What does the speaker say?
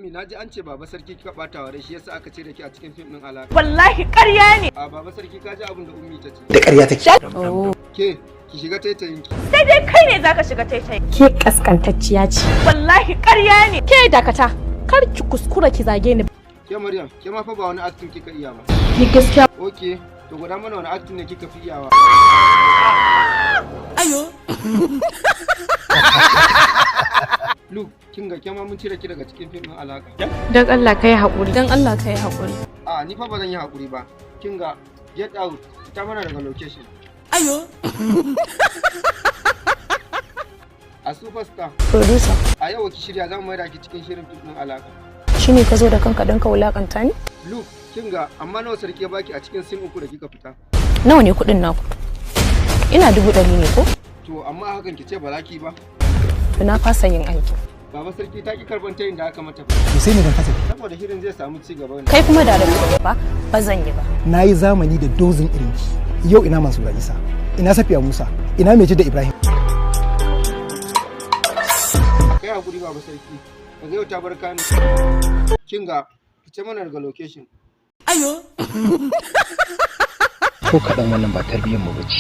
Ummi naji an ce baba sarki kika bata wa rai shi yasa aka ce da ki a cikin fim din alaka. Wallahi ƙarya ne. A baba sarki ka ji abin da Ummi ta ce. Da ƙarya take. Ke ki shiga taitayin ki. Sai dai kai ne zaka shiga taitayi. Ke kaskantacciya ce. Wallahi ƙarya ne. Ke dakata. Kar ki kuskura ki zage ni. Ke Maryam, ke ma fa ba wani acting kika iya ba. Ni gaskiya. Okay, to gwada mana wani acting ne kika fi iyawa. Ayo. Luke, kin ga ke ma mun cire ki daga cikin fim din alaka. Dan Allah kai haƙuri. Dan Allah kai haƙuri. A ni fa ba zan yi haƙuri ba. Kin ga get out, fita mana daga location. Ayo. A superstar. Producer. A yau ki shirya zan mai da ki cikin shirin fim din alaka. Shine ka zo da kanka don ka wulakanta ni? Luke, kin ga amma nawa sarki ya baki a cikin sin uku da kika fita? Nawa ne kuɗin naku? Ina 100 ne ko? To amma hakan ki ce ba za ki ba. To na fasa yin aiki. Baba sarki ta ki karban tayin da aka mata. To sai ne dan kasa. Saboda shirin zai samu ci gaba ne. Kai kuma da ba zan yi ba. Nayi zamani da dozin irinki. Yau ina Mansura Isa, ina Safiya Musa, ina Meji da Ibrahim. Kai hakuri baba sarki. Daga yau ta bar kani. Kin ga fice mana daga location. Ayo. Ko kaɗan wannan ba tarbiyyar mu bace.